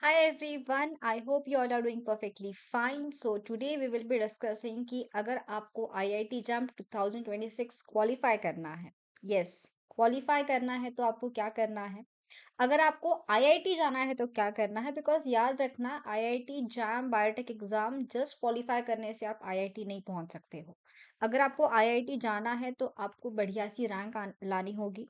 Hi everyone, I hope you all are doing perfectly fine. So today we will be discussing कि अगर आपको IIT JAM 2026 qualify करना है, yes qualify करना है तो आपको क्या करना है? अगर आपको आईआईटी जाना है तो क्या करना है? बिकॉज याद रखना IIT jam biotech exam just qualify करने से आप आईआईटी नहीं पहुंच सकते हो। अगर आपको आईआईटी जाना है तो आपको बढ़िया सी रैंक लानी होगी।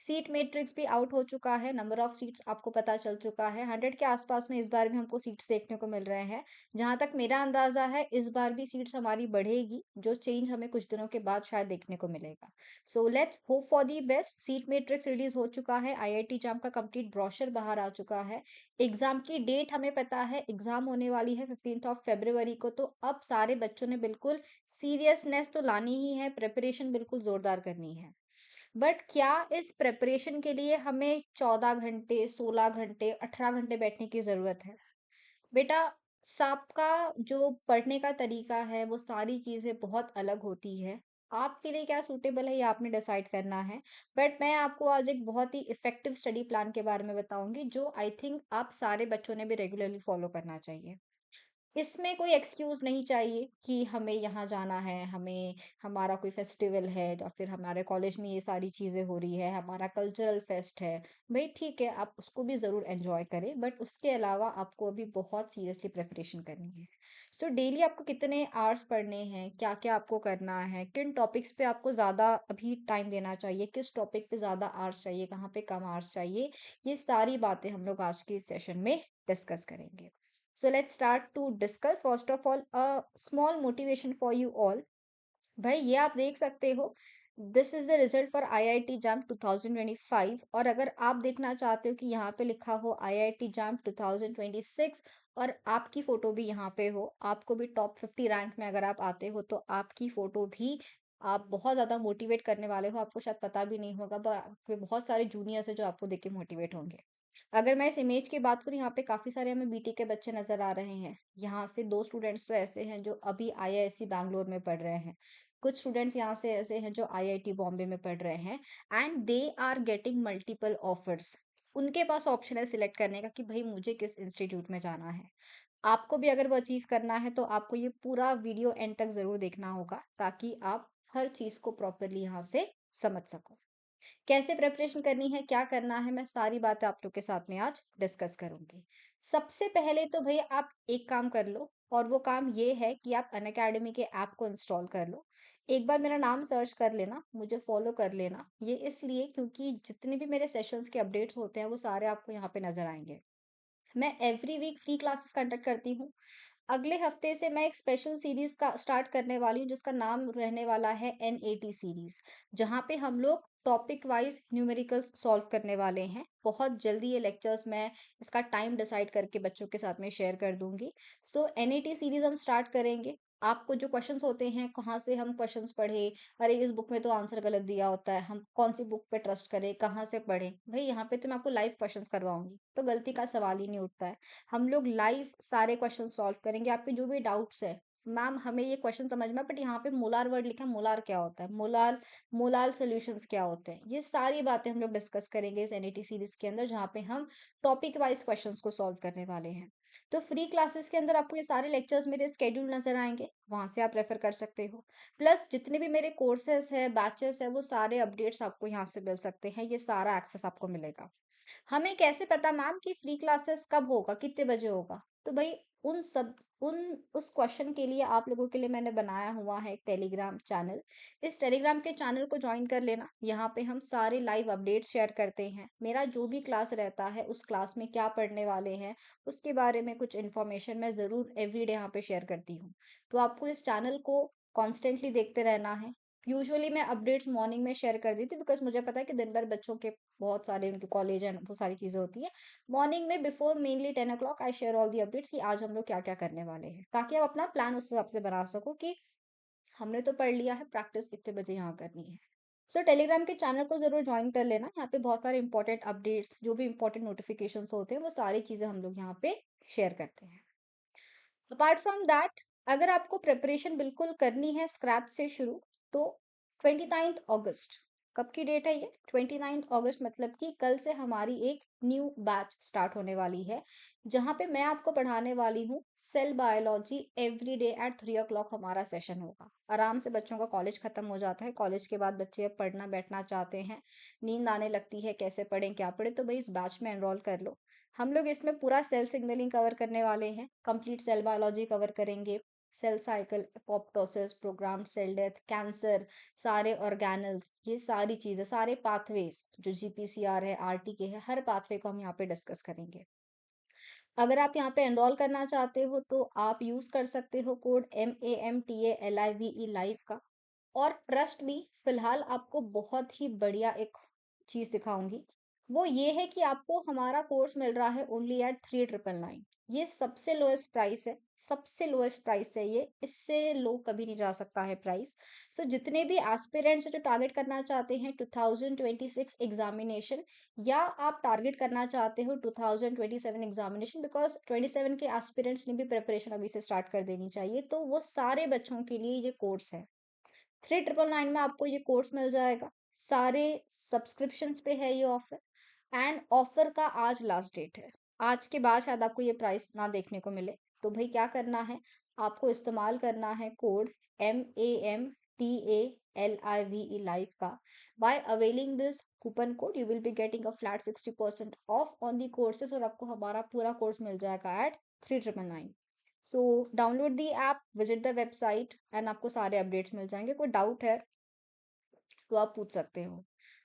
सीट मैट्रिक्स भी आउट हो चुका है, नंबर ऑफ सीट्स आपको पता चल चुका है, 100 के आसपास में इस बार भी हमको सीट्स देखने को मिल रहे हैं। जहां तक मेरा अंदाजा है इस बार भी सीट्स हमारी बढ़ेगी, जो चेंज हमें कुछ दिनों के बाद शायद देखने को मिलेगा। So let's hope for the best. Seat matrix release हो चुका है, आईआईटी जाम का कंप्लीट ब्रोशर बाहर आ चुका है। एग्जाम की डेट हमें पता है, एग्जाम होने वाली है 15 ऑफ फेब्रुवरी को। तो अब सारे बच्चों ने बिल्कुल सीरियसनेस तो लानी ही है, प्रिपरेशन बिल्कुल जोरदार करनी है। बट क्या इस प्रिपरेशन के लिए हमें 14 घंटे, 16 घंटे, 18 घंटे बैठने की जरूरत है? बेटा, सबका जो पढ़ने का तरीका है वो सारी चीजें बहुत अलग होती है। आपके लिए क्या सूटेबल है ये आपने डिसाइड करना है। बट मैं आपको आज एक बहुत ही इफेक्टिव स्टडी प्लान के बारे में बताऊंगी, जो आई थिंक आप सारे बच्चों ने भी रेगुलरली फॉलो करना चाहिए। इसमें कोई एक्सक्यूज नहीं चाहिए कि हमें यहाँ जाना है, हमें हमारा कोई फेस्टिवल है या फिर हमारे कॉलेज में ये सारी चीजें हो रही है, हमारा कल्चरल फेस्ट है। भाई ठीक है, आप उसको भी जरूर एंजॉय करें, बट उसके अलावा आपको अभी बहुत सीरियसली प्रिपरेशन करनी है। सो डेली आपको कितने आवर्स पढ़ने हैं, क्या क्या आपको करना है, किन टॉपिक्स पे आपको ज्यादा अभी टाइम देना चाहिए, किस टॉपिक पे ज्यादा आवर्स चाहिए, कहाँ पे कम आवर्स चाहिए, ये सारी बातें हम लोग आज के इस सेशन में डिस्कस करेंगे। So let's start to discuss. First of all, a small motivation for you all. भाई ये आप देख सकते हो, this is the result for IIT jam 2025। और अगर आप देखना चाहते हो कि यहाँ पे लिखा हो आईआईटी जैम 2026 और आपकी फोटो भी यहाँ पे हो, आपको भी टॉप 50 रैंक में अगर आप आते हो तो आपकी फोटो भी आप बहुत ज्यादा मोटिवेट करने वाले हो। आपको शायद पता भी नहीं होगा, पर आपके बहुत सारे जूनियर्स है जो आपको देख के मोटिवेट होंगे। अगर मैं इस इमेज की बात करूँ, यहाँ पे काफी सारे हमें बीटी के बच्चे नजर आ रहे हैं। यहाँ से दो स्टूडेंट्स तो ऐसे हैं जो अभी आईआईएससी बैंगलोर में पढ़ रहे हैं। कुछ स्टूडेंट्स यहाँ से ऐसे हैं जो आईआईटी बॉम्बे में पढ़ रहे हैं, and they are getting multiple offers. उनके पास ऑप्शन है सिलेक्ट करने का कि भाई मुझे किस इंस्टीट्यूट में जाना है। आपको भी अगर वो अचीव करना है तो आपको ये पूरा वीडियो एंड तक जरूर देखना होगा, ताकि आप हर चीज को प्रॉपरली यहाँ से समझ सको। कैसे प्रिपरेशन करनी है, क्या करना है, मैं सारी बातें आप लोग के साथ में आज डिस्कस करूंगी। सबसे पहले तो भैया आप एक काम कर लो, और वो काम ये है कि आप अनअकैडमी के ऐप को इंस्टॉल कर लो। एक बार मेरा नाम सर्च कर लेना, मुझे फॉलो कर लेना। ये इसलिए क्योंकि जितने भी मेरे सेशंस के अपडेट्स होते हैं वो सारे आपको यहाँ पे नजर आएंगे। मैं every week free classes conduct करती हूँ। अगले हफ्ते से मैं एक स्पेशल सीरीज का स्टार्ट करने वाली हूँ, जिसका नाम रहने वाला है एनएटी सीरीज, जहाँ पे हम लोग टॉपिक वाइज न्यूमेरिकल्स सॉल्व करने वाले हैं। बहुत जल्दी ये लेक्चर्स मैं इसका टाइम डिसाइड करके बच्चों के साथ में शेयर कर दूंगी। सो एनईटी सीरीज हम स्टार्ट करेंगे। आपको जो क्वेश्चंस होते हैं, कहाँ से हम क्वेश्चंस पढ़े, अरे इस बुक में तो आंसर गलत दिया होता है, हम कौन सी बुक पे ट्रस्ट करें, कहाँ से पढ़ें, भाई यहाँ पे तो मैं आपको लाइव क्वेश्चंस करवाऊंगी, तो गलती का सवाल ही नहीं उठता है। हम लोग लाइव सारे क्वेश्चन सॉल्व करेंगे। आपके जो भी डाउट्स है, मैम हमें ये क्वेश्चन समझ में, बट यहाँ पे मोलार वर्ड लिखा है, मोलार क्या होता है, मोलार मोलाल सॉल्यूशंस क्या होते हैं, ये सारी बातें हम लोग डिस्कस करेंगे इस एनईटी सीरीज के अंदर, जहाँ पे हम टॉपिक वाइज क्वेश्चंस को सॉल्व करने वाले हैं। तो फ्री क्लासेस के अंदर आपको ये सारे लेक्चर्स मेरे स्केड्यूल नजर आएंगे, वहां से आप रेफर कर सकते हो। प्लस जितने भी मेरे कोर्सेस है, बैचेस है, वो सारे अपडेट्स आपको यहाँ से मिल सकते हैं, ये सारा एक्सेस आपको मिलेगा। हमें कैसे पता मैम कि फ्री क्लासेस कब होगा, कितने बजे होगा? तो भाई उन सब उन उस क्वेश्चन के लिए आप लोगों के लिए मैंने बनाया हुआ है एक टेलीग्राम चैनल। इस टेलीग्राम के चैनल को ज्वाइन कर लेना। यहाँ पे हम सारे लाइव अपडेट्स शेयर करते हैं। मेरा जो भी क्लास रहता है उस क्लास में क्या पढ़ने वाले हैं उसके बारे में कुछ इन्फॉर्मेशन मैं ज़रूर एवरीडे यहाँ पे शेयर करती हूँ। तो आपको इस चैनल को कॉन्स्टेंटली देखते रहना है। यूजुअली मैं अपडेट्स मॉर्निंग में शेयर कर दी थी, बिकॉज मुझे पता है कि दिन भर बच्चों के बहुत सारे उनके कॉलेज एंड वो सारी चीज़ें होती है। मॉर्निंग में before mainly 10 o'clock I share all the updates कि आज हम लोग क्या क्या करने वाले हैं, ताकि आप अपना प्लान उस हिसाब से बना सको कि हमने तो पढ़ लिया है, प्रैक्टिस इतने बजे यहाँ करनी है। सो टेलीग्राम के चैनल को जरूर ज्वाइन कर लेना। यहाँ पे बहुत सारे इंपॉर्टेंट अपडेट्स, जो भी इंपॉर्टेंट नोटिफिकेशंस होते हैं, वो सारी चीज़ें हम लोग यहाँ पे शेयर करते हैं। अपार्ट फ्रॉम दैट, अगर आपको प्रिपरेशन बिल्कुल करनी है स्क्रैच से शुरू, तो 29 अगस्त कब की डेट है ये? 29 अगस्त, मतलब कि कल से हमारी एक न्यू बैच स्टार्ट होने वाली है, जहाँ पे मैं आपको पढ़ाने वाली हूँ cell biology. Every day at 3 o'clock हमारा सेशन होगा। आराम से बच्चों का कॉलेज खत्म हो जाता है, कॉलेज के बाद बच्चे अब पढ़ना बैठना चाहते हैं, नींद आने लगती है, कैसे पढ़ें क्या पढ़ें, तो भाई इस बैच में एनरोल कर लो। हम लोग इसमें पूरा सेल सिग्नलिंग कवर करने वाले हैं, कंप्लीट सेल बायोलॉजी कवर करेंगे, cell cycle, apoptosis, programmed cell death, cancer, सारे ऑर्गेनल्स, ये सारी चीजें, सारे पाथवेज जो जीपीसीआर है, आरटीके है, हर पाथवे को हम यहाँ पे डिस्कस करेंगे। अगर आप यहाँ पे एनरोल करना चाहते हो तो आप यूज कर सकते हो कोड MAMTALIVE लाइव का। और ट्रस्ट मी, फिलहाल आपको बहुत ही बढ़िया एक चीज सिखाऊंगी, वो ये है कि आपको हमारा कोर्स मिल रहा है ओनली एट 3999। ये सबसे लोएस्ट प्राइस है, सबसे लोएस्ट प्राइस है ये, इससे लो कभी नहीं जा सकता है प्राइस। सो जितने भी एस्पिरेंट्स जो टारगेट करना चाहते हैं 2026 एग्जामिनेशन, या आप टारगेट करना चाहते हो 2027 एग्जामिनेशन, बिकॉज 27 के एस्पिरेंट्स ने भी प्रिपरेशन अभी से स्टार्ट कर देनी चाहिए, तो वो सारे बच्चों के लिए ये कोर्स है। 3999 में आपको ये कोर्स मिल जाएगा, सारे सब्सक्रिप्शंस पे है ये ऑफर, एंड ऑफर का आज लास्ट डेट है। आज के बाद शायद आपको ये प्राइस ना देखने को मिले, तो भाई क्या करना है, आपको इस्तेमाल करना है कोड MAMTALIVE लाइव का। By availing this coupon code you will be getting a flat 60% off on the courses, और आपको हमारा पूरा कोर्स मिल जाएगा at 3999। So download the app, visit the website, and आपको सारे अपडेट्स मिल जाएंगे। कोई डाउट है तो आप पूछ सकते हो।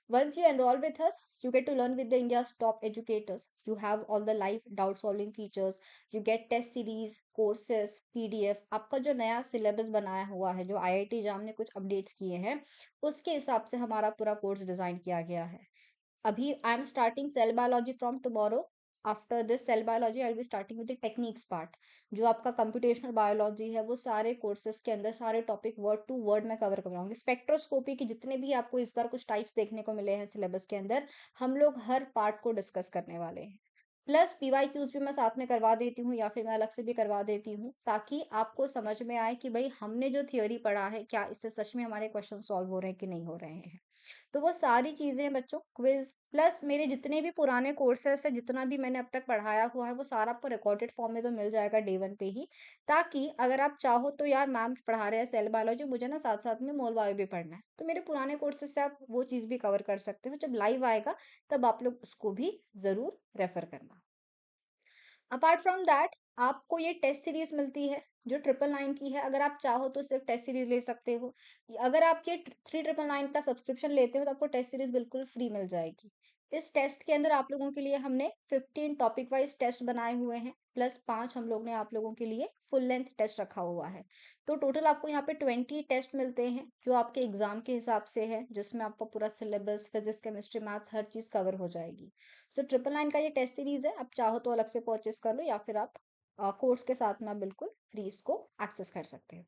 Once you enroll with us, you get to learn with the India's top educators. You have all the live doubt solving features. You get test series, courses, PDF. आपका जो नया सिलेबस बनाया हुआ है, जो IIT जाम ने कुछ अपडेट्स किए हैं, उसके हिसाब से हमारा पूरा कोर्स डिजाइन किया गया है। अभी I am starting cell biology from tomorrow. After this cell biology I will be starting with the techniques part. जो आपका कंप्यूटेशनल बायोलॉजी है, वो सारे कोर्सेज के अंदर सारे टॉपिक वर्ड टू वर्ड में कवर कराऊंगी। स्पेक्ट्रोस्कोपी की जितने भी आपको इस बार कुछ टाइप्स देखने को मिले हैं सिलेबस के अंदर, हम लोग हर पार्ट को डिस्कस करने वाले हैं। प्लस PYQs भी मैं साथ में करवा देती हूँ, या फिर मैं अलग से भी करवा देती हूँ, ताकि आपको समझ में आए कि भाई हमने जो थियोरी पढ़ा है, क्या इससे सच में हमारे क्वेश्चन सॉल्व हो रहे हैं कि नहीं हो रहे हैं। तो वो सारी चीजें हैं बच्चों, क्विज प्लस मेरे जितने भी पुराने कोर्सेस है, जितना भी मैंने अब तक पढ़ाया हुआ है, वो सारा आपको रिकॉर्डेड फॉर्म में तो मिल जाएगा डे वन पे ही। ताकि अगर आप चाहो तो यार मैम पढ़ा रहे हैं सेल बायोलॉजी, मुझे ना साथ साथ में मोल बायो भी पढ़ना है, तो मेरे पुराने कोर्सेज से आप वो चीज भी कवर कर सकते हो। जब लाइव आएगा तब आप लोग उसको भी जरूर रेफर करना। अपार्ट फ्रॉम दैट, आपको ये टेस्ट सीरीज मिलती है जो 999 की है। अगर आप चाहो तो सिर्फ टेस्ट सीरीज ले सकते हो। अगर आप ये 3999 का सब्सक्रिप्शन लेते हो तो आपको टेस्ट सीरीज बिल्कुल फ्री मिल जाएगी। इस टेस्ट के अंदर आप लोगों के लिए हमने 15 टॉपिक वाइज टेस्ट बनाए हुए हैं, प्लस 5 हम लोग ने आप लोगों के लिए फुल लेंथ टेस्ट रखा हुआ है। तो टोटल आपको यहाँ पे 20 टेस्ट मिलते हैं, जो आपके एग्जाम के हिसाब से है, जिसमें आपका पूरा सिलेबस, फिजिक्स, केमिस्ट्री, मैथ्स, हर चीज कवर हो जाएगी। सो 999 का ये टेस्ट सीरीज है, आप चाहो तो अलग से परचेस कर लो, या फिर आप कोर्स के साथ में आप बिल्कुल फ्री इसको एक्सेस कर सकते हो।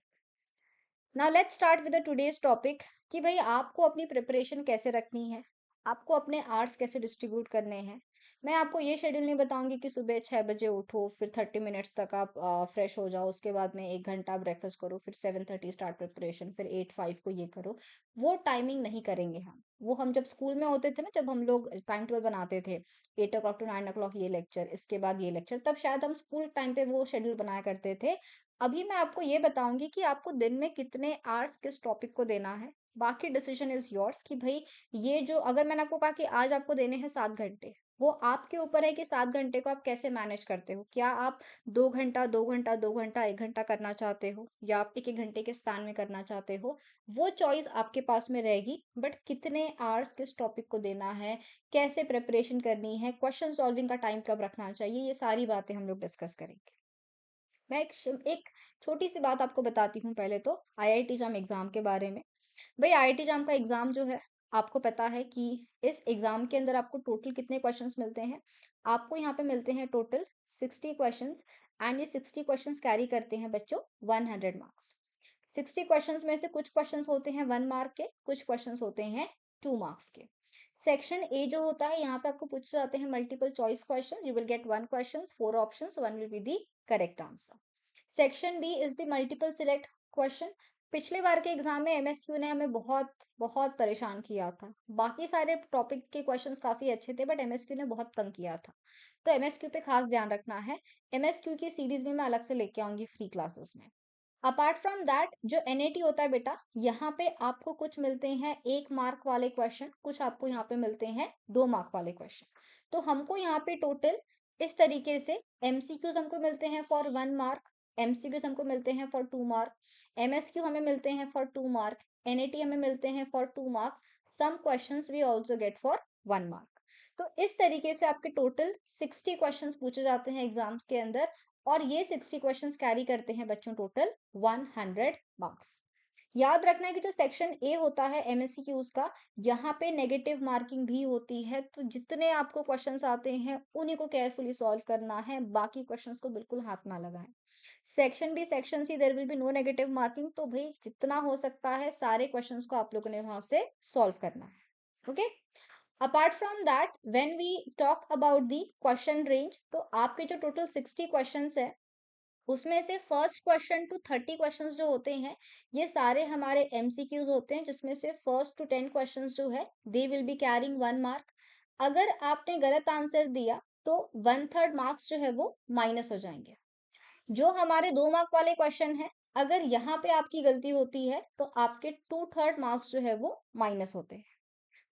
Now let's start with the today's topic, कि भाई आपको अपनी प्रिपरेशन कैसे रखनी है, आपको अपने आवर्स कैसे डिस्ट्रीब्यूट करने हैं। मैं आपको ये शेड्यूल नहीं बताऊंगी कि सुबह 6 बजे उठो, फिर 30 मिनट्स तक आप फ्रेश हो जाओ, उसके बाद में 1 घंटा ब्रेकफास्ट करो, फिर 7:30 स्टार्ट प्रिपरेशन, फिर 8:05 को ये करो। वो टाइमिंग नहीं करेंगे हम। वो हम जब स्कूल में होते थे ना, जब हम लोग टाइम टेबल बनाते थे, 8 o'clock to 9 o'clock ये लेक्चर, इसके बाद ये लेक्चर, तब शायद हम स्कूल टाइम पे वो शेड्यूल बनाया करते थे। अभी मैं आपको ये बताऊंगी कि आपको दिन में कितने आवर्स किस टॉपिक को देना है। बाकी डिसीजन इज योर्स, कि भाई ये जो, अगर मैंने आपको कहा कि आज आपको देने हैं 7 घंटे, वो आपके ऊपर है कि 7 घंटे को आप कैसे मैनेज करते हो। क्या आप 2 घंटा 2 घंटा 2 घंटा 1 घंटा करना चाहते हो, या आप 1 1 घंटे के स्पैन में करना चाहते हो, वो चॉइस आपके पास में रहेगी। बट कितने आवर्स किस टॉपिक को देना है, कैसे प्रिपरेशन करनी है, क्वेश्चन सॉल्विंग का टाइम कब रखना चाहिए, ये सारी बातें हम लोग डिस्कस करेंगे। मैं एक छोटी सी बात आपको बताती हूँ पहले तो, IIT जाम एग्जाम के बारे में। भाई IIT जाम का एग्जाम जो है, आपको पता है कि इस एग्जाम के अंदर आपको टोटल कितने क्वेश्चंस मिलते हैं। आपको यहाँ पे मिलते हैं टोटल 60 क्वेश्चंस, एंड ये 60 क्वेश्चंस कैरी करते हैं बच्चों 100 मार्क्स। 60 क्वेश्चंस में से कुछ क्वेश्चंस होते हैं 1 मार्क के, कुछ क्वेश्चंस होते हैं 2 मार्क्स के। सेक्शन ए जो होता है, यहाँ पे आपको पूछे जाते हैं multiple choice question. You will get 1 question, 4 options, 1 will be the correct answer. Section B is the multiple select question. पिछले बार के एग्जाम में एमएसक्यू ने हमें बहुत बहुत परेशान किया था। बाकी सारे टॉपिक के क्वेश्चंस काफी अच्छे थे, बट एमएसक्यू ने बहुत तंग किया था। तो एमएसक्यू पे खास ध्यान रखना है। एमएसक्यू की सीरीज भी मैं अलग से लेके आऊंगी फ्री क्लासेस में। अपार्ट फ्रॉम दैट, जो एनएटी होता है बेटा, यहाँ पे आपको कुछ मिलते हैं 1 मार्क वाले क्वेश्चन, कुछ आपको यहाँ पे मिलते हैं 2 मार्क वाले क्वेश्चन। तो हमको यहाँ पे टोटल इस तरीके से एमसीक्यूज हमको मिलते हैं फॉर 1 मार्क, एमसीक्यूज हमको मिलते हैं फॉर 2 मार्क, एमएसक्यू हमें मिलते हैं फॉर 2 मार्क, एनएटी हमें मिलते हैं for 2 marks, some questions we also get for 1 mark. तो इस तरीके से आपके टोटल 60 क्वेश्चंस पूछे जाते हैं एग्जाम्स के अंदर, और ये 60 क्वेश्चंस कैरी करते हैं बच्चों टोटल 100 मार्क्स। याद रखना है कि जो सेक्शन ए होता है एमएससीक्यूज का, यहाँ पे नेगेटिव मार्किंग भी होती है। तो जितने आपको क्वेश्चंस आते हैं उन्हीं को केयरफुली सॉल्व करना है, बाकी क्वेश्चंस को बिल्कुल हाथ ना लगाएं। Section B section C there will be no negative marking, तो भाई जितना हो सकता है सारे क्वेश्चंस को आप लोगों ने वहां से सॉल्व करना है। Okay, apart from that when we talk about the question range, तो आपके जो टोटल 60 क्वेश्चंस है उसमें से फर्स्ट क्वेश्चन टू 30 क्वेश्चन जो होते हैं, ये सारे हमारे एमसीक्यूज होते हैं, जिसमें से फर्स्ट टू 10 क्वेश्चन जो है they will be carrying 1 mark. अगर आपने गलत आंसर दिया तो 1/3 मार्क्स जो है वो माइनस हो जाएंगे। जो हमारे 2 मार्क वाले क्वेश्चन है, अगर यहाँ पे आपकी गलती होती है तो आपके 2/3 मार्क्स जो है वो माइनस होते हैं।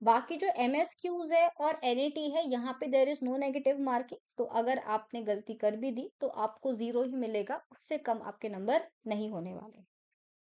बाकी जो एमएसक्यूज है और एनएटी है, यहाँ पे there is no negative marking, तो अगर आपने गलती कर भी दी तो आपको 0 ही मिलेगा, उससे कम आपके नंबर नहीं होने वाले।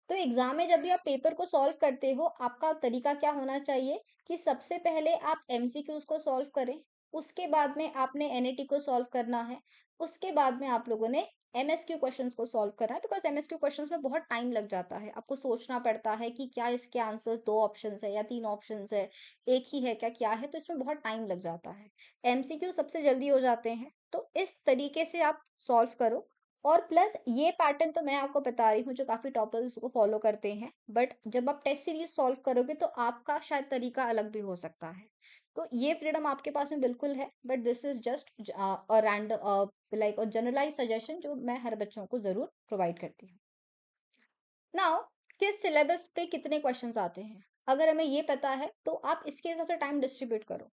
तो एग्जाम में जब भी आप पेपर को सॉल्व करते हो, आपका तरीका क्या होना चाहिए कि सबसे पहले आप एमसीक्यूज को सॉल्व करें, उसके बाद में आपने एनएटी को सॉल्व करना है, उसके बाद में आप लोगों ने एमएसक्यू क्वेश्चंस को सॉल्व करना है। बिकॉज एमएसक्यू क्वेश्चंस में बहुत टाइम लग जाता है, आपको सोचना पड़ता है कि क्या इसके आंसर्स 2 ऑप्शंस है या 3 ऑप्शंस है, एक ही है क्या, क्या है, तो इसमें बहुत टाइम लग जाता है। एमसीक्यू सबसे जल्दी हो जाते हैं, तो इस तरीके से आप सॉल्व करो। और प्लस ये पैटर्न तो मैं आपको बता रही हूँ जो काफी टॉपर्स को फॉलो करते हैं, बट जब आप टेस्ट सीरीज सॉल्व करोगे तो आपका शायद तरीका अलग भी हो सकता है। तो ये फ्रीडम आपके पास में बिल्कुल है, but this is just a rand like a generalize suggestion जो मैं हर बच्चों को जरूर प्रोवाइड करती हूँ। नाउ, किस सिलेबस पे कितने क्वेश्चंस आते हैं, अगर हमें ये पता है तो आप इसके हिसाब से टाइम डिस्ट्रीब्यूट करो।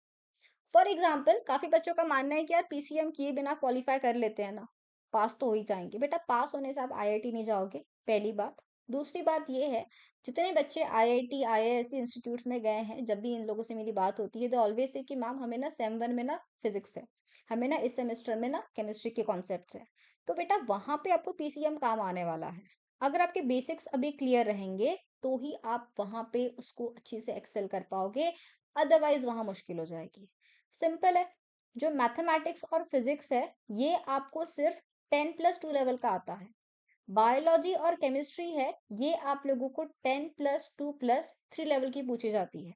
फॉर एग्जाम्पल, काफी बच्चों का मानना है कि यार पीसीएम किए बिना क्वालिफाई कर लेते हैं ना, पास तो हो ही जाएंगे। बेटा, पास होने से आप आईआईटी नहीं जाओगे, पहली बात। दूसरी बात ये है, जितने बच्चे आईआईटी आईआईएससी इंस्टीट्यूट्स में गए हैं, जब भी इन लोगों से मेरी बात होती है तो ऑलवेज से कि मैम हमें ना सेम 1 में ना फिजिक्स है, हमें ना इस सेमेस्टर में ना केमिस्ट्री के कॉन्सेप्ट्स है। तो बेटा वहां पे आपको पीसीएम काम आने वाला है। अगर आपके बेसिक्स अभी क्लियर रहेंगे तो ही आप वहां पे उसको अच्छी से एक्सेल कर पाओगे, अदरवाइज वहां मुश्किल हो जाएगी। सिंपल है, जो मैथमेटिक्स और फिजिक्स है ये आपको सिर्फ 10+2 लेवल का आता है। बायोलॉजी और केमिस्ट्री है, ये आप लोगों को 10+2+3 लेवल की पूछी जाती है।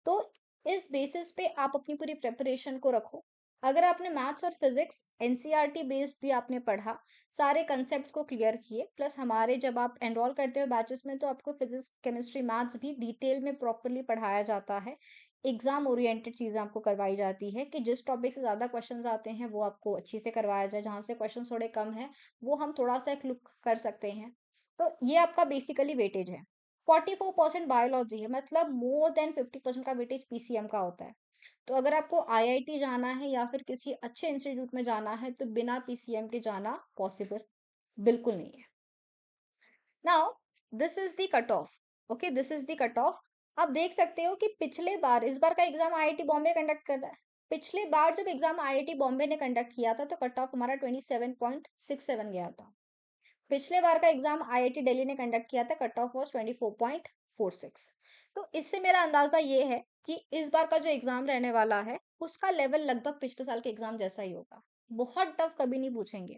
तो इस बेसिस पे आप अपनी पूरी प्रिपरेशन को रखो। अगर आपने मैथ्स और फिजिक्स एनसीईआरटी बेस्ड भी आपने पढ़ा, सारे कंसेप्ट को क्लियर किए, प्लस हमारे जब आप एनरोल करते हो बैचेस में तो आपको फिजिक्स केमिस्ट्री मैथ्स भी डिटेल में प्रॉपरली पढ़ाया जाता है। एग्जाम ओरिएंटेड चीजें आपको करवाई जाती है कि जिस टॉपिक से ज्यादा क्वेश्चंस आते हैं वो आपको अच्छी से करवाया जाए, जहां से क्वेश्चन थोड़े कम है वो हम थोड़ा सा एक लुक कर सकते हैं। तो ये आपका बेसिकली वेटेज है। 44% बायोलॉजी है, मतलब मोर देन 50% का वेटेज पीसीएम का होता है। तो अगर आपको आईआईटी जाना है या फिर किसी अच्छे इंस्टीट्यूट में जाना है तो बिना पीसीएम के जाना पॉसिबल बिल्कुल नहीं है। Now, this is the cut off. Okay, this is the cut off. आप देख सकते हो कि पिछले बार, इस बार का एग्जाम आईआईटी बॉम्बे कंडक्ट कर रहा है। पिछले बार जब एग्जाम आईआईटी बॉम्बे ने कंडक्ट किया था तो कट ऑफ हमारा 27.67 गया था। पिछले बार का एग्जाम आईआईटी दिल्ली ने कंडक्ट किया था, कट ऑफ वॉज 24.46। तो इससे मेरा अंदाजा ये है कि इस बार का जो एग्जाम रहने वाला है उसका लेवल लगभग पिछले साल के एग्जाम जैसा ही होगा। बहुत टफ कभी नहीं पूछेंगे।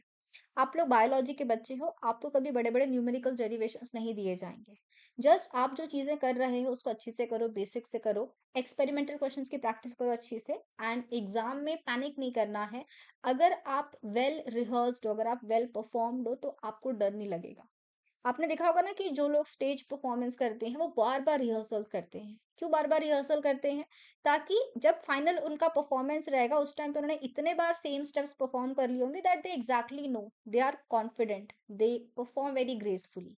आप लोग बायोलॉजी के बच्चे हो, आपको कभी बड़े बड़े न्यूमेरिकल डेरिवेशंस नहीं दिए जाएंगे। जस्ट आप जो चीजें कर रहे हो उसको अच्छे से करो, बेसिक से करो, एक्सपेरिमेंटल क्वेश्चंस की प्रैक्टिस करो अच्छी से, एंड एग्जाम में पैनिक नहीं करना है। अगर आप वेल रिहर्स्ड हो, अगर आप वेल परफॉर्म्ड हो तो आपको डर नहीं लगेगा। आपने देखा होगा ना कि जो लोग स्टेज परफॉर्मेंस करते हैं वो बार बार रिहर्सल्स करते हैं क्यों बार बार रिहर्सल करते हैं? ताकि जब फाइनल उनका परफॉर्मेंस रहेगा उस टाइम पे उन्होंने इतने बार सेम स्टेप्स परफॉर्म कर लिए होंगे that they exactly know, they are confident, they perform very gracefully.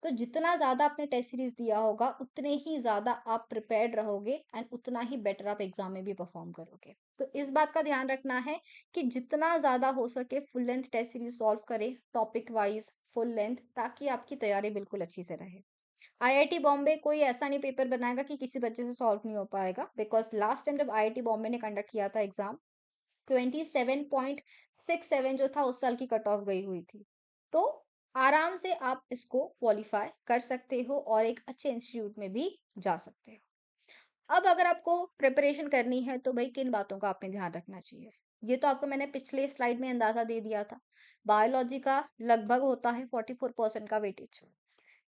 तो जितना ज़्यादा आपने टेस्ट सीरीज दिया होगा उतने ही ज़्यादा आप प्रिपेयर्ड रहोगे एंड उतना ही बेटर आप एग्जाम में भी परफॉर्म करोगे। तो इस बात का ध्यान रखना है कि जितना ज़्यादा हो सके full length test series solve करें टॉपिक वाइज फुल लेंथ, ताकि आपकी तैयारी बिल्कुल अच्छी से रहे। आईआईटी बॉम्बे कोई ऐसा नहीं पेपर बनाएगा कि किसी बच्चे से सॉल्व नहीं हो पाएगा, बिकॉज लास्ट टाइम जब आईआईटी बॉम्बे ने कंडक्ट किया था एग्जाम 27.67 जो था उस साल की कट ऑफ गई हुई थी। तो आराम से आप इसको क्वालिफाई कर सकते हो और एक अच्छे इंस्टीट्यूट में भी जा सकते हो। अब अगर आपको प्रिपरेशन करनी है तो भाई किन बातों का आपने ध्यान रखना चाहिए, ये तो आपको मैंने पिछले स्लाइड में अंदाजा दे दिया था। बायोलॉजी का लगभग होता है 44% का वेटेज।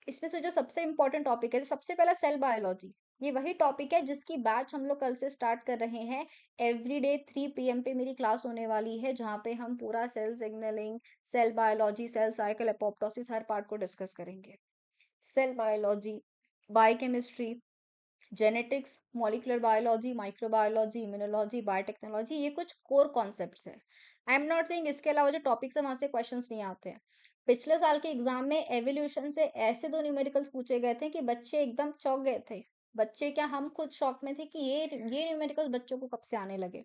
इसमें से जो सबसे इम्पोर्टेंट टॉपिक है, सबसे पहला सेल बायोलॉजी। ये वही टॉपिक है जिसकी बैच हम लोग कल से स्टार्ट कर रहे हैं। एवरीडे 3 PM पे मेरी क्लास होने वाली है, जहाँ पे हम पूरा cell signalling, cell biology, cell cycle, apoptosis हर पार्ट को डिस्कस करेंगे। Cell biology, biochemistry, genetics, molecular biology, microbiology, immunology, biotechnology, ये कुछ कोर कॉन्सेप्ट्स है। आई एम नॉट सेइंग इसके अलावा जो टॉपिक्स है वहां से क्वेश्चंस नहीं आते हैं। पिछले साल के एग्जाम में एवोल्यूशन से ऐसे दो न्यूमेरिकल्स पूछे गए थे कि बच्चे एकदम चौंक गए थे। बच्चे क्या, हम खुद शॉक में थे कि ये न्यूमेरिकल्स बच्चों को कब से आने लगे।